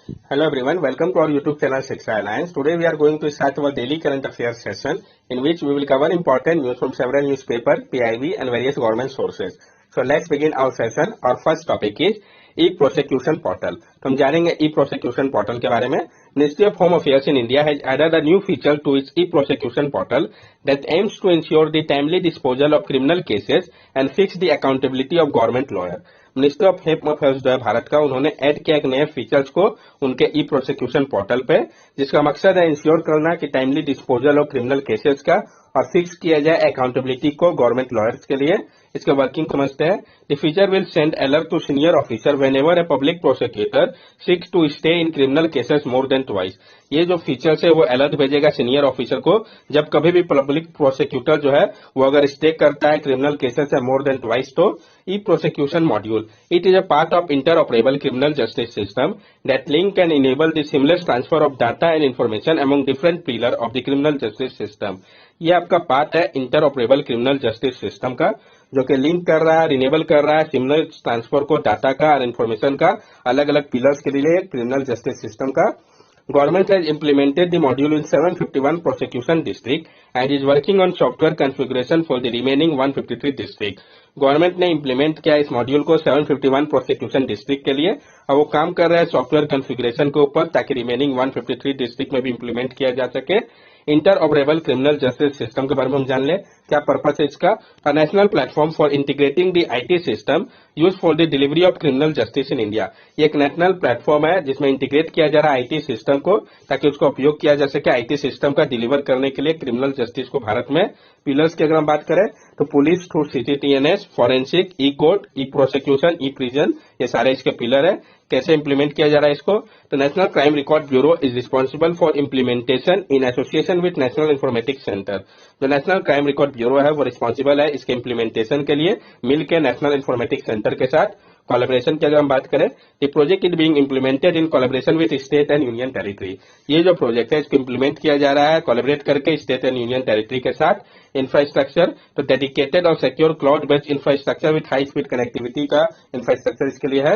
Hello everyone, welcome to our YouTube channel Shiksha Alliance. Today we are going to start our daily current affairs session in which we will cover important news from several newspapers, PIB and various government sources. So let's begin our session. Our first topic is e-prosecution portal. तो हम जानेंगे e-prosecution portal के बारे में. Ministry of Home Affairs in India has added a new feature to its e-prosecution portal that aims to ensure the timely disposal of criminal cases and fix the accountability of government lawyer. Ministry of home affairs जो है भारत का, उन्होंने add किया एक नए features को उनके ई prosecution portal पे, जिसका मकसद है इंश्योर करना कि timely disposal of criminal cases का और फिक्स किया जाए अकाउंटेबिलिटी को गवर्नमेंट लॉयर्स के लिए. इसका वर्किंग समझते हैं. The feature will send alert to senior officer whenever a public prosecutor seeks to stay in criminal cases more than twice. ये जो फीचर्स है वो अलर्ट भेजेगा सीनियर ऑफिसर को जब कभी भी पब्लिक प्रोसिक्यूटर जो है वो अगर स्टे करता है क्रिमिनल केसेस है मोर देन ट्वाइस. तो e-prosecution module. It is a part of interoperable criminal justice system that link and enable the seamless transfer of data and information among different pillars of the criminal justice system. ये आपका part है interoperable criminal justice system का, जो कि link कर रहा है, enable कर रहा है सीमलेस ट्रांसफर को डाटा का और इन्फॉर्मेशन का अलग अलग पिलर्स के लिए क्रिमिनल जस्टिस सिस्टम का. Government has implemented the module in 751 prosecution district and is working on software configuration for the remaining 153 district. Government ने इम्प्लीमेंट किया इस मॉड्यूल को 751 प्रोसिक्यूशन डिस्ट्रिक्ट के लिए और वो काम कर रहा है सॉफ्टवेयर कॉन्फ़िगरेशन के ऊपर ताकि रिमेनिंग 153 डिस्ट्रिक्ट में भी इम्प्लीमेंट किया जा सके. इंटरऑपरेबल क्रिमिनल जस्टिस सिस्टम के बारे में हम जान ले क्या पर्पस है इसका. A national platform for integrating the IT system use for the delivery of criminal justice in India. ये एक नेशनल प्लेटफॉर्म है जिसमें इंटीग्रेट किया जा रहा है आईटी सिस्टम को ताकि उसका उपयोग किया जा सके आईटी सिस्टम का डिलीवर करने के लिए क्रिमिनल जस्टिस को भारत में. पिलर्स की अगर हम बात करें तो पुलिस थ्रू सीसीटीएनएस, फॉरेंसिक, ई कोर्ट, ई प्रोसिक्यूशन, ई प्रिजन, ये सारे इसके पिलर है. कैसे इंप्लीमेंट किया जा रहा है इसको. तो national crime record bureau is responsible for implementation in association with national informatics centre. जो नेशनल क्राइम रिकॉर्ड ब्यूरो है वो रिस्पॉन्सिबल है इसके इम्प्लीमेंटेशन के लिए मिलकर नेशनल इंफॉर्मेटिक्स सेंटर के साथ. कोलैबोरेशन की अगर हम बात करें, the project is being implemented in collaboration with state and union territory. ये जो प्रोजेक्ट है इसको इम्प्लीमेंट किया जा रहा है कोलैबोरेट करके स्टेट एंड यूनियन टेरिटरी के साथ. इंफ्रास्ट्रक्चर तो डेडिकेटेड और secure cloud based infrastructure with high speed connectivity का इंफ्रास्ट्रक्चर इसके लिए है.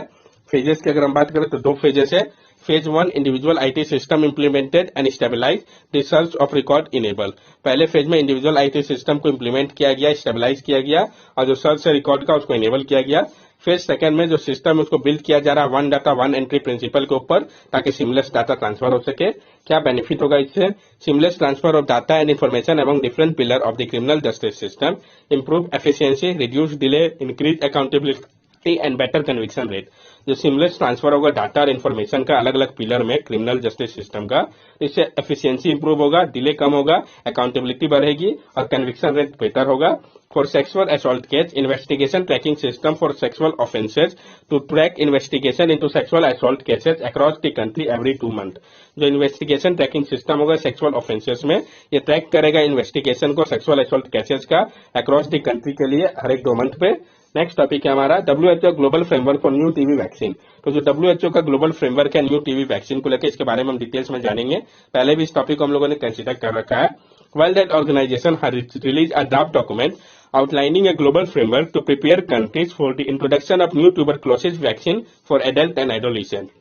फेजेस की अगर हम बात करें तो दो फेजेस है. Phase 1 individual IT system implemented and stabilize the search of record enable. पहले फेज में इंडिविजुअल आईटी सिस्टम को इम्प्लीमेंट किया गया, स्टेबलाइज किया गया और जो सर्च है रिकॉर्ड का उसको इनेबल किया गया. फेज सेकंड में जो सिस्टम उसको बिल्ड किया जा रहा है one data one entry principle के ऊपर ताकि सीमलेस डाटा ट्रांसफर हो सके. क्या बेनिफिट होगा इससे. Seamless transfer of data and information among different pillar of the criminal justice system, improve efficiency, reduce delay, increase accountability and better conviction rate. जो seamless transfer होगा डाटा और information का अलग अलग पिलर में क्रिमिनल जस्टिस सिस्टम का, इससे efficiency improve होगा, डिले कम होगा, अकाउंटेबिलिटी बढ़ेगी और कन्विक्शन रेट बेटर होगा. For sexual assault case, investigation tracking system for sexual offences to track investigation into sexual assault cases across the country every 2 months. जो investigation tracking system होगा sexual offences में, ये track करेगा investigation को sexual assault cases का across the country के लिए हर एक 2 मंथ पे. नेक्स्ट टॉपिक है हमारा WHO global framework for new TB vaccine. तो जो WHO का ग्लोबल फ्रेमवर्क है न्यू टीबी वैक्सीन को लेकर, इसके बारे में हम डिटेल्स में जानेंगे. पहले भी इस टॉपिक को हम लोगों ने कंसिडर कर रखा है. World Health Organization has released a draft document outlining a global framework to prepare countries for the introduction of new tuberculosis vaccine for adult and adolescent.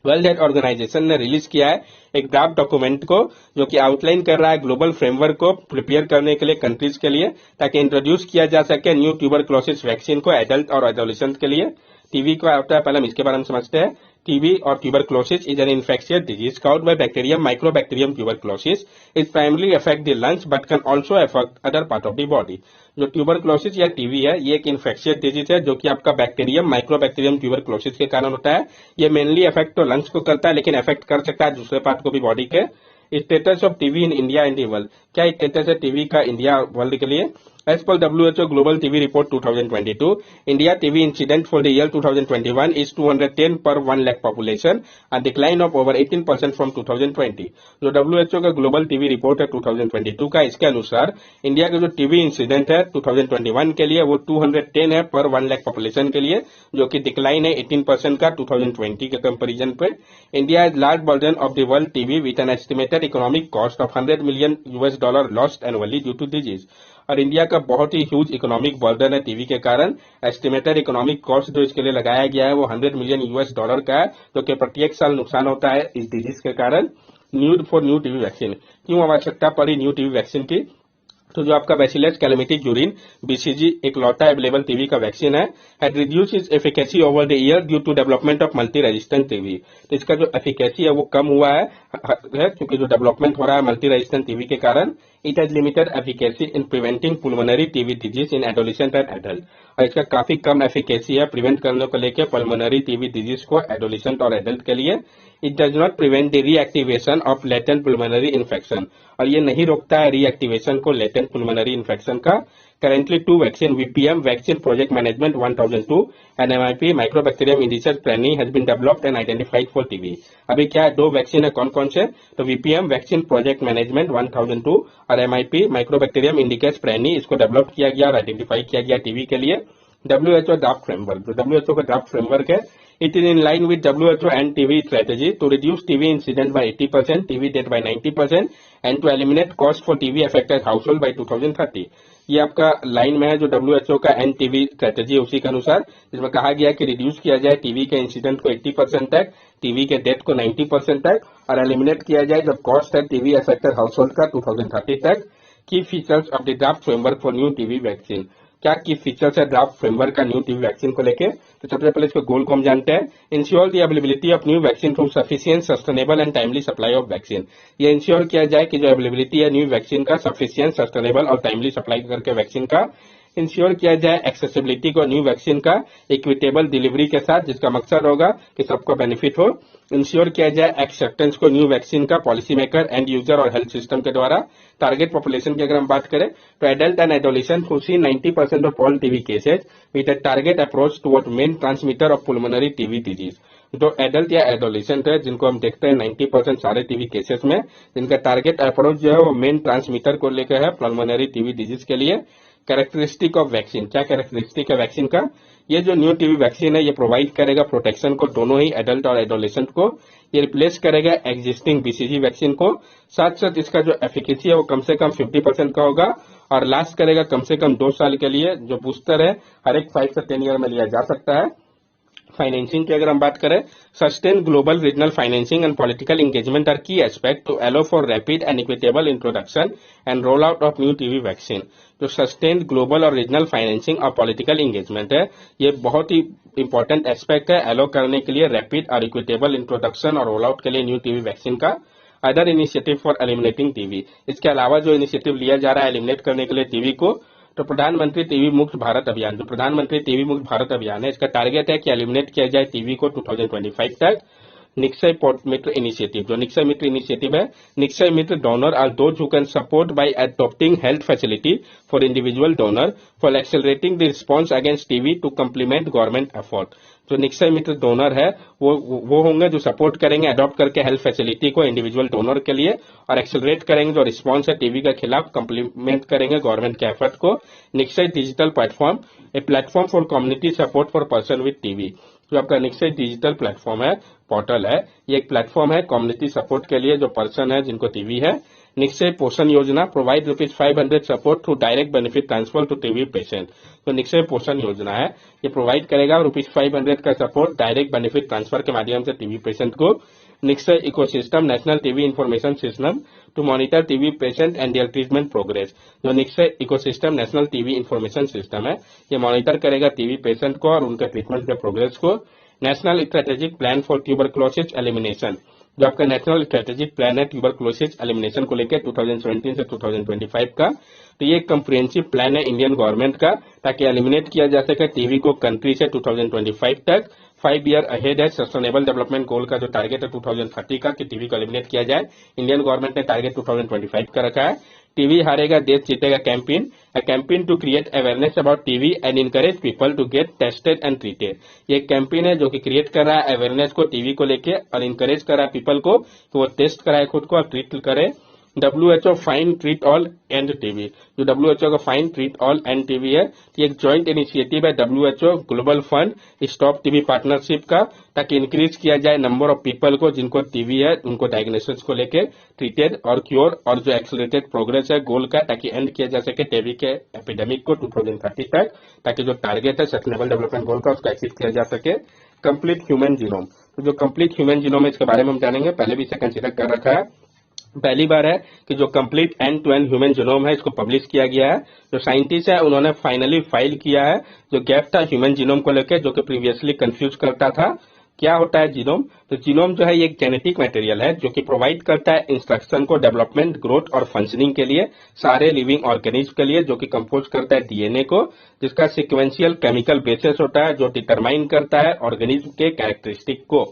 World Health Organization ने release किया है एक draft document को जो कि outline कर रहा है ग्लोबल फ्रेमवर्क को प्रिपेयर करने के लिए कंट्रीज के लिए ताकि इंट्रोड्यूस किया जा सके न्यू ट्यूबरक्लोसिस वैक्सीन को एडल्ट और एडोलेसेंट के लिए. टीबी का होता है, पहले हम इसके बारे में समझते हैं. टीबी और tuberculosis is an infectious disease caused by bacterium Mycobacterium tuberculosis. It primarily affect the lungs but can also affect other part of the body. जो ट्यूबरक्लोसिस या टीबी है ये एक इन्फेक्शियस डिजीज है जो कि आपका बैक्टीरियम माइक्रोबैक्टीरियम ट्यूबरक्लोसिस के कारण होता है. ये मेनली अफेक्ट तो लंग्स को करता है लेकिन अफेक्ट कर सकता है दूसरे पार्ट को भी बॉडी के. Status of TB in India and world. क्या स्टेटस है टीबी का इंडिया वर्ल्ड के लिए. As per WHO Global TB Report 2022, India TB incident for the year 2021 is 210 per 1 lakh population, a decline of over 18% from 2020. जो WHO का global TB report है 2022 का, इसके अनुसार इंडिया का जो टीबी इंसिडेंट है 2021 के लिए वो 210 है पर 1 लाख पॉपुलेशन के लिए, जो कि डिक्लाइन है 18% का 2020 के कंपैरिजन पे. India has large burden of the world TB with an estimated economic cost of $100 million lost annually due to disease. और इंडिया का बहुत ही ह्यूज इकोनॉमिक बर्डन है टीबी के कारण। एस्टिमेटेड इकोनॉमिक कॉस्ट जो इसके लिए लगाया गया है वो $100 मिलियन का है, जो कि प्रत्येक साल नुकसान होता है इस डिजीज के कारण। Need for new TB vaccine, क्यों आवश्यकता पड़ी न्यू टीबी वैक्सीन की? तो जो आपका बैसिलस कैलामिटी यूरिन बीसीजी इकलौता अवेलेबल टीबी का वैक्सीन है, had reduce its efficacy over the year due to development of multi resistant TB. तो इसका जो एफिकेसी है वो कम हुआ है क्योंकि जो डेवलपमेंट हो रहा है मल्टी रेजिस्टेंट टीबी के कारण। It has limited efficacy in preventing pulmonary TB disease in adolescent and adult, और इसका काफी कम एफिकेसी है प्रिवेंट करने को लेकर पल्मोनरी टीबी डिजीज को एडोलेसेंट और एडल्ट के लिए। It does not prevent the reactivation of latent pulmonary infection, और ये नहीं रोकता है रीएक्टिवेशन को लेटेंट पुल्मोनरी इन्फेक्शन का। Currently, 2 vaccine VPM Vaccine Project Management 1002 and MIP Microbacterium Indices Preni has been developed and identified for TB। अभी क्या है, 2 वैक्सीन है, कौन कौन से? तो VPM Vaccine Project Management 1002 और MIP Microbacterium Indices Preni इसको डेवलप किया गया और आइडेंटिफाई किया गया टीबी के लिए। WHO ड्राफ्ट फ्रेमवर्क, जो WHO का ड्राफ्ट फ्रेमवर्क है, it is in line with WHO and TB strategy to reduce TB incidence by 80%, TB death by 90% and to eliminate cost for TB affected household by 2030। ये आपका line में है जो WHO का end TB strategy है उसी के अनुसार, जिसमें कहा गया कि रिड्यूस किया जाए टीबी के इंसिडेंट को 80% तक, टीबी के डेथ को 90% तक, और एलिमिनेट किया जाए जो कॉस्ट है टीबी अफेक्टेड हाउसहोल्ड का 2030 तक। की features of the draft framework for new TB vaccine, क्या की फीचर्स है ड्राफ्ट फ्रेमवर्क का न्यू टीबी वैक्सीन को लेके? तो सबसे पहले इसके गोल को हम जानते हैं। Ensure the availability of new vaccine from sufficient sustainable and timely supply of vaccine, ये इंश्योर किया जाए कि जो अवेलेबिलिटी है न्यू वैक्सीन का सफिशिएंट सस्टेनेबल और टाइमली सप्लाई करके वैक्सीन का। इंश्योर किया जाए एक्सेसिबिलिटी को न्यू वैक्सीन का इक्विटेबल डिलीवरी के साथ, जिसका मकसद होगा कि सबको बेनिफिट हो। इंश्योर किया जाए एक्सेप्टेंस को न्यू वैक्सीन का पॉलिसी मेकर, एंड यूजर और हेल्थ सिस्टम के द्वारा। टारगेट पॉपुलेशन की अगर हम बात करें तो adult and adolescent who see 90% of all TB cases with a target approach toward main transmitter of pulmonary TB disease. जो एडल्ट या एडोलेसेंट है जिनको हम देखते हैं 90% सारे टीबी केसेस में, जिनका टारगेट अप्रोच जो है वो मेन ट्रांसमीटर को लेकर है पुल्मोनरी टीबी डिजीज के लिए। कैरेक्टरिस्टिक ऑफ वैक्सीन, क्या कैरेक्टरिस्टिक है वैक्सीन का? ये जो न्यू टीबी वैक्सीन है ये प्रोवाइड करेगा प्रोटेक्शन को दोनों ही एडल्ट और एडोलेसेंट को। ये रिप्लेस करेगा एग्जिस्टिंग बीसीजी वैक्सीन को। साथ साथ इसका जो एफिकेसी है वो कम से कम 50% का होगा और लास्ट करेगा कम से कम 2 साल के लिए। जो बूस्टर है हर एक 5 से 10 ईयर में लिया जा सकता है। फाइनेंसिंग की अगर हम बात करें, sustain global regional financing and political engagement are key aspect to allow for rapid and equitable introduction and roll out of new TB vaccine. जो सस्टेन ग्लोबल और रीजनल फाइनेंसिंग और पॉलिटिकल एंगेजमेंट है, ये बहुत ही इंपॉर्टेंट एस्पेक्ट है अलो करने के लिए रैपिड और इक्विटेबल इंट्रोडक्शन और रोल आउट के लिए न्यू टीबी वैक्सीन का। Other initiative for eliminating TB, इसके अलावा जो इनिशिएटिव लिया जा रहा है एलिमिनेट करने के लिए टीबी को, तो प्रधानमंत्री टीबी मुक्त भारत अभियान, जो प्रधानमंत्री टीबी मुक्त भारत अभियान है, इसका टारगेट है कि एलिमिनेट किया जाए टीबी को 2025 तक। निक्षय मित्र इनिशिएटिव, जो निक्षय मित्र इनिशिएटिव है, Nikshay Mitra donor are those who can support by adopting health facility for individual donor for accelerating the response against TB to complement government effort. जो निक्षय मित्र डोनर है वो होंगे जो सपोर्ट करेंगे अडॉप्ट करके हेल्थ फैसिलिटी को इंडिविजुअल डोनर के लिए, और एक्सेलरेट करेंगे जो रिस्पॉन्स है टीबी के खिलाफ, कंप्लीमेंट करेंगे गवर्नमेंट के एफर्ट को। Nikshay digital platform, a platform for community support for person with TB. जो आपका निक्षय डिजिटल प्लेटफॉर्म है, पोर्टल है, ये एक प्लेटफॉर्म है कम्युनिटी सपोर्ट के लिए जो पर्सन है जिनको टीबी है। Nikshay Poshan Yojana provide ₹500 support through direct benefit transfer to TB patient. तो निक्षय पोषण योजना है, ये प्रोवाइड करेगा ₹500 का सपोर्ट डायरेक्ट बेनिफिट ट्रांसफर के माध्यम से टीबी पेशेंट को। Nikshay ecosystem national TB information system to monitor TB patient and their treatment progress. जो Nikshay ecosystem national TB information system है, ये मॉनिटर करेगा टीबी पेशेंट को और उनके ट्रीटमेंट के प्रोग्रेस को। National strategic plan for tuberculosis elimination, जो आपका नेशनल स्ट्रेटेजिक प्लान है ट्यूबरक्लोसिस एलिमिनेशन को लेकर 2017 से 2025 का, तो ये एक कंप्रिहेंसिव प्लान है इंडियन गवर्नमेंट का, ताकि एलिमिनेट किया जा सके टीबी को कंट्री से 2025 तक। 5 ईयर अहेड है सस्टेनेबल डेवलपमेंट गोल का जो टारगेट है 2030 का कि टीबी को एलिमिनेट किया जाए। इंडियन गवर्नमेंट ने टारगेट 2025 का रखा है। टीबी हारेगा देश जीतेगा campaign, a campaign to create awareness about TB and encourage people to get tested and treated। ये एक कैंपेन है जो कि क्रिएट कर रहा है अवेयरनेस को टीबी को लेके और इनकरेज कर रहा है पीपल को कि वो टेस्ट कराए खुद को और ट्रीट करे। WHO fine treat all end TB. जो WHO का fine treat all end TB है, ये एक जॉइंट इनिशिएटिव है WHO global fund stop TB partnership का, ताकि इंक्रीज किया जाए नंबर ऑफ पीपल को जिनको टीबी है, उनको डायग्नोसिस को लेके ट्रीटेड और क्योर, और जो एक्सलेटेड प्रोग्रेस है गोल का, ताकि एंड किया जा सके टीबी के एपिडेमिक को 2030 तक, ताकि जो टारगेट है सस्टेनेबल डेवलपमेंट गोल का उसको अचीव किया जा सके। कंप्लीट ह्यूमन जीनोम, तो जो कंप्लीट ह्यूमन जीनोम है इसके बारे में हम जानेंगे, पहले भी इसे कंसिडर कर रखा है। पहली बार है कि जो complete end to end human genome है इसको पब्लिश किया गया है। जो साइंटिस्ट है उन्होंने फाइनली फाइल किया है जो गैप था ह्यूमन जीनोम को लेकर, जो कि प्रीवियसली कंफ्यूज करता था। क्या होता है जीनोम? तो जीनोम जो है ये एक जेनेटिक मटेरियल है जो कि प्रोवाइड करता है इंस्ट्रक्शन को डेवलपमेंट, ग्रोथ और फंक्शनिंग के लिए सारे लिविंग ऑर्गेनिज्म के लिए, जो कि कंपोज करता है डीएनए को, जिसका सीक्वेंशियल केमिकल बेसिस होता है जो डिटरमाइन करता है ऑर्गेनिज्म के कैरेक्टरिस्टिक को।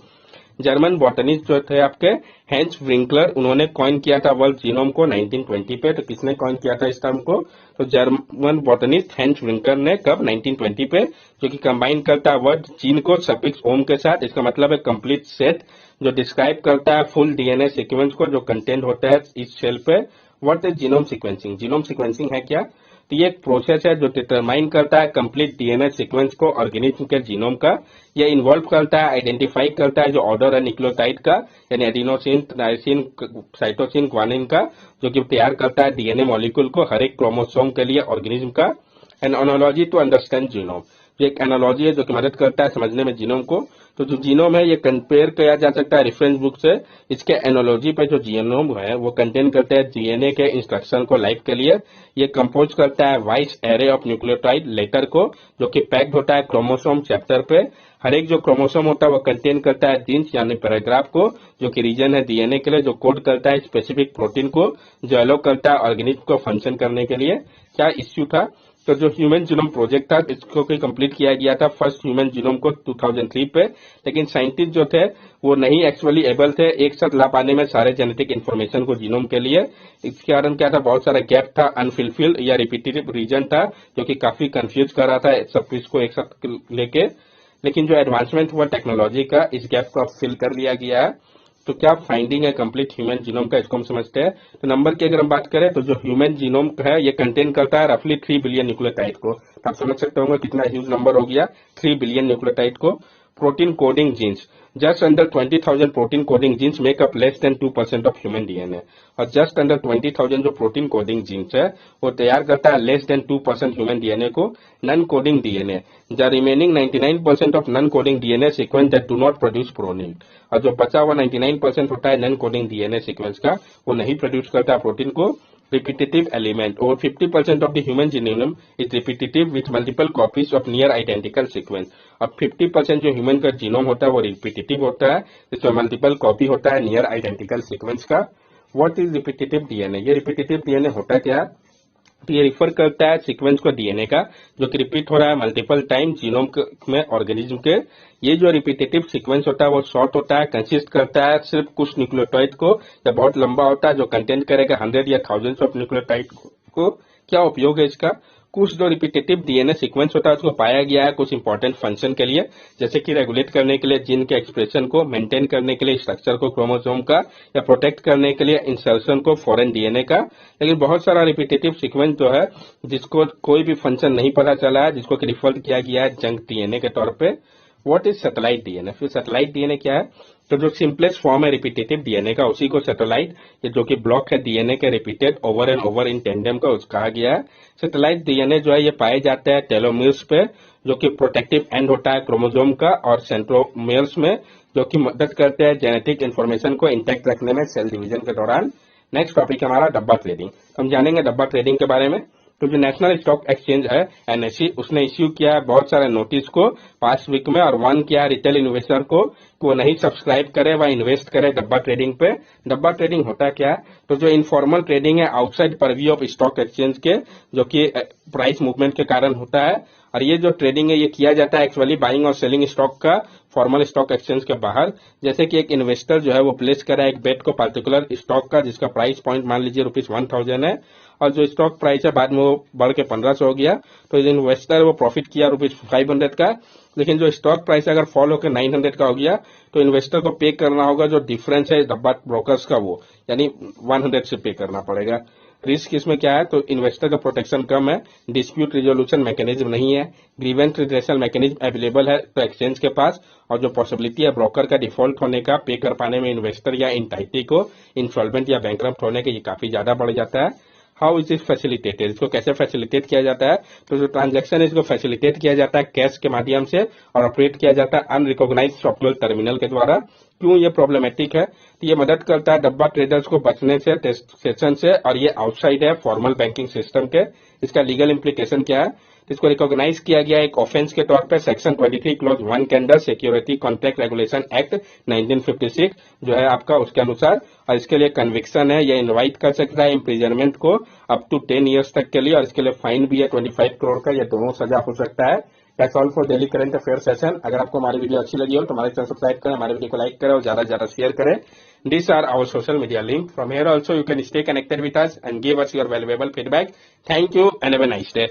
जर्मन बॉटनिस्ट जो थे आपके हेंस विंकलर, उन्होंने कॉइन किया था वर्ल्ड जीनोम को 1920 पे। तो किसने कॉइन किया था इस टर्म को? तो जर्मन बॉटनिस्ट हेंस विंकलर ने, कब? 1920 पे, जो कि कंबाइन करता है वर्ड जीन को सफिक्स ओम के साथ। इसका मतलब है कंप्लीट सेट, जो डिस्क्राइब करता है फुल डीएनए सीक्वेंस को जो कंटेंट होता है इस सेल पे। What is genome sequencing? Genome sequencing है क्या? तो ये एक प्रोसेस है जो डिटरमाइन करता है कंप्लीट डीएनए सीक्वेंस को ऑर्गेनिज्म के जीनोम का। ये इन्वॉल्व करता है, आइडेंटिफाई करता है जो ऑर्डर है न्यूक्लियोटाइड का, यानी एडिनोसिन, नाइसिन, साइटोसिन, ग्वानिन का, जो कि तैयार करता है डीएनए मॉलिक्यूल को हर एक क्रोमोसोम के लिए ऑर्गेनिज्म का। An analogy to understand genome, ये एक एनालॉजी है जो कि मदद करता है समझने में जीनोम को। तो जो जीनोम है ये कंपेयर किया जा सकता है रेफरेंस बुक से। इसके एनालॉजी पे जो जीनोम है वो कंटेन करते हैं डीएनए के इंस्ट्रक्शन को लाइफ के लिए। ये कंपोज करता है vice array of nucleotide letter को, जो कि पैक्ड होता है क्रोमोसोम चैप्टर पे। हर एक जो क्रोमोसोम होता है वो कंटेन करता है जीन्स यानी पैराग्राफ को, जो कि रीजन है डीएनए के लिए, जो कोड करता है स्पेसिफिक प्रोटीन को, जो अलो करता है ऑर्गेनिज्म को फंक्शन करने के लिए। क्या इश्यू था? तो जो ह्यूमन जीनोम प्रोजेक्ट था इसको कंप्लीट किया गया था फर्स्ट ह्यूमन जीनोम को 2003 पे, लेकिन साइंटिस्ट जो थे वो नहीं एक्चुअली एबल थे एक साथ ला पाने में सारे जेनेटिक इन्फॉर्मेशन को जीनोम के लिए। इसके कारण क्या था? बहुत सारा गैप था, अनफुलफिल्ड या रिपीटेटिव रीजन था, जो कि काफी कंफ्यूज कर रहा था सब इसको एक साथ लेके। लेकिन जो एडवांसमेंट हुआ टेक्नोलॉजी का, इस गैप को अब फिल कर लिया गया है। तो क्या फाइंडिंग है कंप्लीट ह्यूमन जीनोम का, इसको हम समझते हैं। तो नंबर की अगर हम बात करें तो जो ह्यूमन जीनोम है ये कंटेन करता है रफली 3 बिलियन न्यूक्लियोटाइड को। तो आप समझ सकते होंगे कितना ह्यूज नंबर हो गया, 3 बिलियन न्यूक्लियोटाइड को। Protein coding genes, just under 20,000 protein coding genes make up less than 2% of human DNA, और जस्ट अंडर 20,000 जो प्रोटीन कोडिंग जीन्स है वो तैयार करता है लेस देन 2% ह्यूमन डीएनए को। Non coding DNA, the remaining 99% of non coding DNA sequence that do not produce protein, और जो बचा हुआ 99% होता है नॉन कोडिंग डीएनए सीक्वेंस का, वो नहीं प्रोड्यूस करता प्रोटीन को। repetitive element, over 50% of the human genome is repetitive with multiple copies of near identical sequence, और 50% जो ह्यूमन का जीनोम होता है वो रिपीटेटिव होता है, जिसमें मल्टीपल कॉपी होता है नियर आइडेंटिकल सीक्वेंस का। What is repetitive DNA? ये रिपीटेटिव डीएनए होता क्या? तो ये रिफर करता है सीक्वेंस को डीएनए का जो कि रिपीट हो रहा है मल्टीपल टाइम जीनोम में ऑर्गेनिज्म के। ये जो रिपीटेटिव सीक्वेंस होता है वो शॉर्ट होता है, कंसिस्ट करता है सिर्फ कुछ न्यूक्लियोटाइड को, या बहुत लंबा होता है जो कंटेंट करेगा 100 या थाउजेंड्स ऑफ न्यूक्लियोटाइड को। क्या उपयोग है इसका? कुछ जो रिपीटेटिव डीएनए सीक्वेंस होता है उसको पाया गया है कुछ इंपॉर्टेंट फंक्शन के लिए, जैसे कि रेगुलेट करने के लिए जीन के एक्सप्रेशन को, मेंटेन करने के लिए स्ट्रक्चर को क्रोमोसोम का, या प्रोटेक्ट करने के लिए इंसर्शन को फॉरेन डीएनए का। लेकिन बहुत सारा रिपीटेटिव सीक्वेंस जो है जिसको कोई भी फंक्शन नहीं पता चला है, जिसको रिफर किया गया है जंक डीएनए के तौर पे। What is satellite DNA? फिर सैटेलाइट डीएनए क्या है? तो जो सिंपलेस्ट फॉर्म है रिपीटेटिव डीएनए का उसी को सैटेलाइट, ये जो कि ब्लॉक है डीएनए के repeated over and over in tandem का, उसका कहा गया है। सैटेलाइट डीएनए जो है ये पाए जाते हैं टेलोमियर्स पे, जो कि प्रोटेक्टिव एंड होता है क्रोमोसोम का, और सेंट्रोमियर्स में, जो कि मदद करते हैं जेनेटिक इन्फॉर्मेशन को इंटैक्ट रखने में सेल डिवीजन के दौरान। नेक्स्ट टॉपिक हमारा डब्बा ट्रेडिंग। हम जानेंगे डब्बा ट्रेडिंग के बारे में। तो जो नेशनल स्टॉक एक्सचेंज है एनएसई, उसने इश्यू किया है बहुत सारे नोटिस को पास्ट वीक में, और वार्न किया है रिटेल इन्वेस्टर को वो नहीं सब्सक्राइब करे व इन्वेस्ट करे डब्बा ट्रेडिंग पे। डब्बा ट्रेडिंग होता क्या है? तो जो इनफॉर्मल ट्रेडिंग है outside purview of stock exchange के, जो कि प्राइस मूवमेंट के कारण होता है, और ये जो ट्रेडिंग है ये किया जाता है एक्चुअली बाइंग और सेलिंग स्टॉक का फॉर्मल स्टॉक एक्सचेंज के बाहर। जैसे कि एक इन्वेस्टर जो है वो प्लेस करा एक बेट को पार्टिकुलर स्टॉक का, जिसका प्राइस पॉइंट मान लीजिए ₹1000 है, और जो स्टॉक प्राइस है बाद में वो बढ़ के 1500 हो गया, तो इन्वेस्टर वो प्रॉफिट किया ₹500 का, लेकिन जो स्टॉक प्राइस अगर फॉल होकर 900 का हो गया तो इन्वेस्टर को पे करना होगा जो डिफरेंस है डब्बा ब्रोकर्स का, वो यानी 100 से पे करना पड़ेगा। रिस्क इसमें क्या है, तो इन्वेस्टर का प्रोटेक्शन कम है, डिस्प्यूट रिजोल्यूशन मैकेनिज्म नहीं है, ग्रीवेंस रिड्रेसल मैकेनिज्म अवेलेबल है तो एक्सचेंज के पास, और जो पॉसिबिलिटी है ब्रोकर का डिफॉल्ट होने का, पे कर पाने में इन्वेस्टर या इंटाइटी को इंसॉल्वेंट या बैंकरप्ट होने के, ये काफी ज्यादा बढ़ जाता है। हाउ इज इट फैसिलिटेटेड, इसको कैसे फैसिलिटेट किया जाता है, तो जो ट्रांजैक्शन है इसको फैसिलिटेट किया जाता है कैश के माध्यम से और ऑपरेट किया जाता है अनरिकॉग्नाइज्ड सॉफ्टवेयर टर्मिनल के द्वारा। क्यों ये प्रॉब्लमेटिक है, तो ये मदद करता है डब्बा ट्रेडर्स को बचने से सेशन से, और ये आउटसाइड है फॉर्मल बैंकिंग सिस्टम के। इसका लीगल इम्प्लीकेशन क्या है, इसको रिकॉग्नाइज किया गया एक ऑफेंस के तौर पे सेक्शन 23 क्लॉज 1 के under security contract regulation act 1956 जो है आपका, उसके अनुसार, और इसके लिए कन्विक्शन है, ये इनवाइट कर सकता है इम्प्रिजनमेंट को अप टू 10 ईयर्स तक के लिए, और इसके लिए फाइन भी है 25 करोड़ का, ये दोनों सजा हो सकता है। That's all for daily current affair session. अगर आपको हमारी वीडियो अच्छी लगी हो तो हमारे चैनल सब्सक्राइब करें, हमारे वीडियो को लाइक करें और ज्यादा से ज्यादा शेयर करें। These are our social media link. From here also you can stay connected with us and give us your valuable feedback. Thank you and have a nice day.